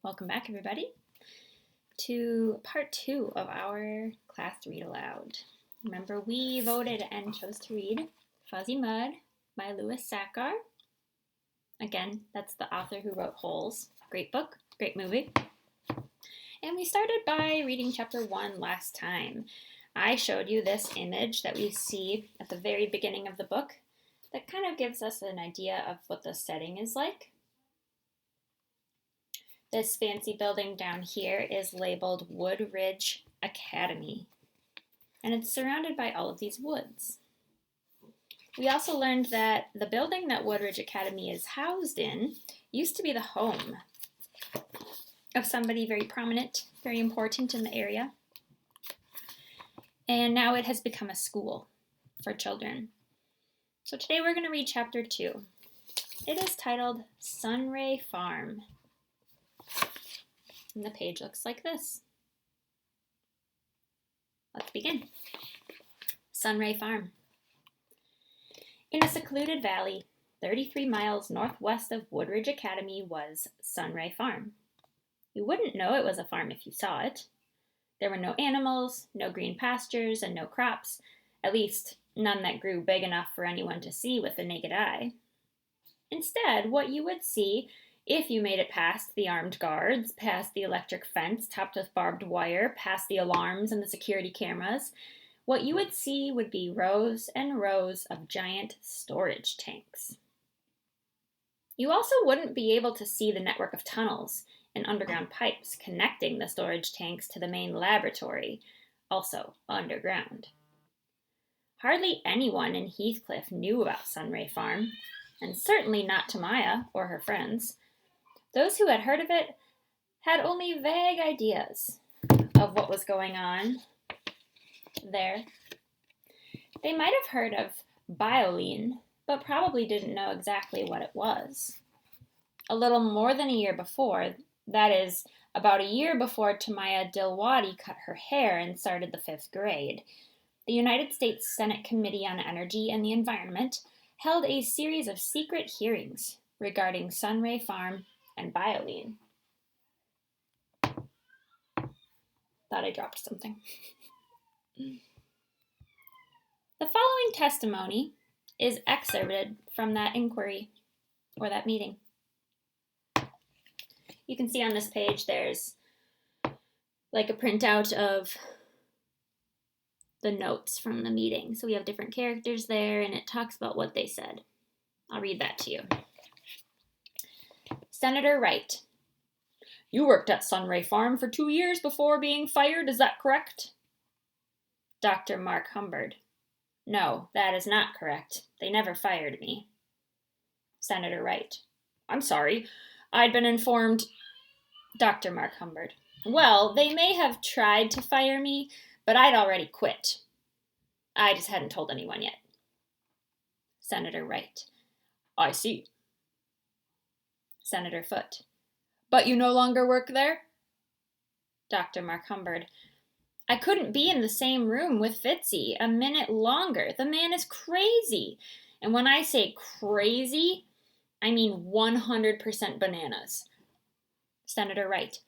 Welcome back, everybody, to part 2 of our class read aloud. Remember, we voted and chose to read Fuzzy Mud by Louis Sachar. Again, that's the author who wrote Holes. Great book, great movie. And we started by reading chapter 1 last time. I showed you this image that we see at the very beginning of the book that kind of gives us an idea of what the setting is like. This fancy building down here is labeled Wood Ridge Academy, and it's surrounded by all of these woods. We also learned that the building that Wood Ridge Academy is housed in used to be the home of somebody very prominent, very important in the area, and now it has become a school for children. So today we're going to read chapter 2. It is titled Sunray Farm. And the page looks like this. Let's begin. Sunray Farm. In a secluded valley, 33 miles northwest of Wood Ridge Academy was Sunray Farm. You wouldn't know it was a farm if you saw it. There were no animals, no green pastures, and no crops, at least none that grew big enough for anyone to see with the naked eye. Instead, what you would see, if you made it past the armed guards, past the electric fence topped with barbed wire, past the alarms and the security cameras, what you would see would be rows and rows of giant storage tanks. You also wouldn't be able to see the network of tunnels and underground pipes connecting the storage tanks to the main laboratory, also underground. Hardly anyone in Heathcliff knew about Sunray Farm, and certainly not Tamaya or her friends. Those who had heard of it had only vague ideas of what was going on there. They might have heard of Bioline, but probably didn't know exactly what it was. A little more than a year before, that is, about a year before Tamaya Dilwadi cut her hair and started the 5th grade, the United States Senate Committee on Energy and the Environment held a series of secret hearings regarding Sunray Farm and Bioline. Thought I dropped something. The following testimony is excerpted from that inquiry or that meeting. You can see on this page there's like a printout of the notes from the meeting. So we have different characters there and it talks about what they said. I'll read that to you. Senator Wright. You worked at Sunray Farm for 2 years before being fired, is that correct? Dr. Mark Humbard. No, that is not correct. They never fired me. Senator Wright. I'm sorry. I'd been informed. Dr. Mark Humbard. Well, they may have tried to fire me, but I'd already quit. I just hadn't told anyone yet. Senator Wright. I see. Senator Foote. But you no longer work there? Dr. Mark Humbard. I couldn't be in the same room with Fitzy a minute longer. The man is crazy. And when I say crazy, I mean 100% bananas. Senator Wright.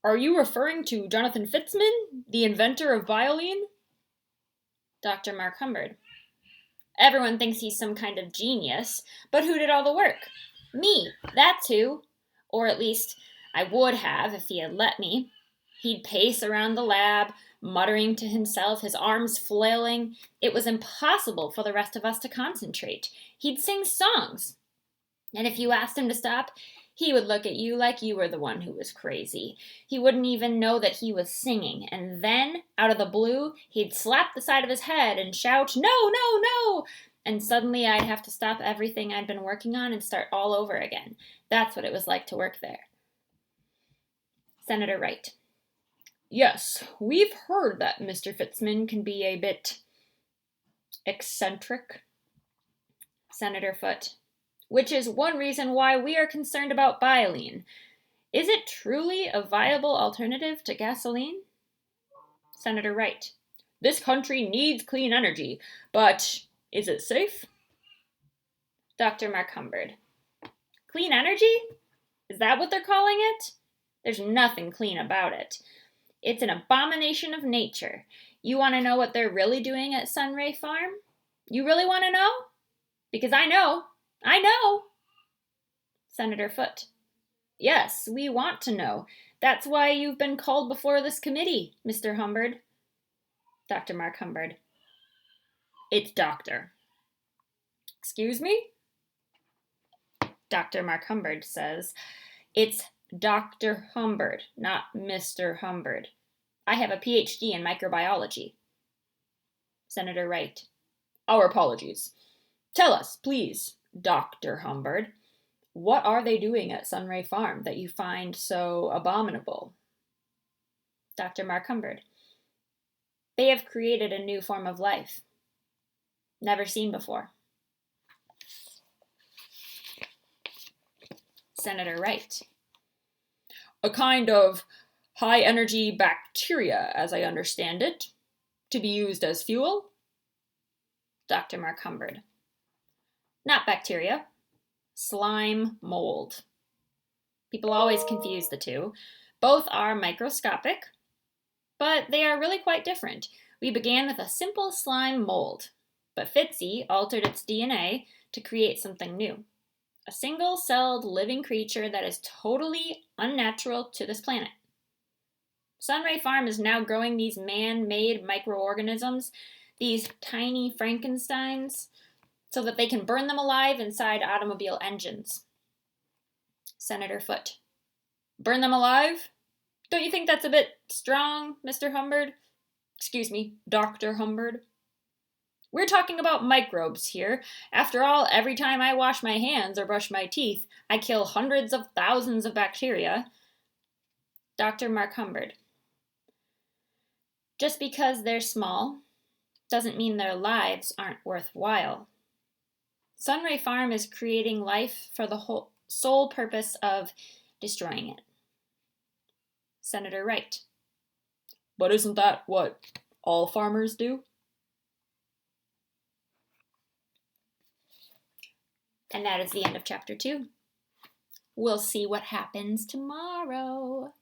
Are you referring to Jonathan Fitzman, the inventor of Bioline? Dr. Mark Humbard. Everyone thinks he's some kind of genius, but who did all the work? Me, that's who. Or at least I would have if he had let me. He'd pace around the lab, muttering to himself, his arms flailing. It was impossible for the rest of us to concentrate. He'd sing songs. And if you asked him to stop, he would look at you like you were the one who was crazy. He wouldn't even know that he was singing. And then, out of the blue, he'd slap the side of his head and shout, no, no, no! And suddenly I'd have to stop everything I'd been working on and start all over again. That's what it was like to work there. Senator Wright. Yes, we've heard that Mr. Fitzman can be a bit eccentric. Senator Foote. Which is one reason why we are concerned about Bioline. Is it truly a viable alternative to gasoline? Senator Wright. This country needs clean energy, but is it safe? Dr. Mark Humbard. Clean energy? Is that what they're calling it? There's nothing clean about it. It's an abomination of nature. You want to know what they're really doing at Sunray Farm? You really want to know? Because I know. I know. Senator Foote. Yes, we want to know. That's why you've been called before this committee, Mr. Humbird. Dr. Mark Humbird. It's doctor. Excuse me? Dr. Mark Humbird says, it's Dr. Humbird, not Mr. Humbird. I have a PhD in microbiology. Senator Wright. Our apologies. Tell us, please, Dr. Humbird, what are they doing at Sunray Farm that you find so abominable? Dr. Mark Humbird. They have created a new form of life, never seen before. Senator Wright. A kind of high-energy bacteria, as I understand it, to be used as fuel? Dr. Mark Humbird. Not bacteria. Slime mold. People always confuse the two. Both are microscopic, but they are really quite different. We began with a simple slime mold, but Fitzy altered its DNA to create something new. A single-celled living creature that is totally unnatural to this planet. Sunray Farm is now growing these man-made microorganisms, these tiny Frankensteins, so that they can burn them alive inside automobile engines. Senator Foote. Burn them alive? Don't you think that's a bit strong, Mr. Humbird? Excuse me, Dr. Humbird. We're talking about microbes here. After all, every time I wash my hands or brush my teeth, I kill hundreds of thousands of bacteria. Dr. Mark Humbird. Just because they're small doesn't mean their lives aren't worthwhile. Sunray Farm is creating life for the sole purpose of destroying it. Senator Wright. But isn't that what all farmers do? And that is the end of chapter 2. We'll see what happens tomorrow.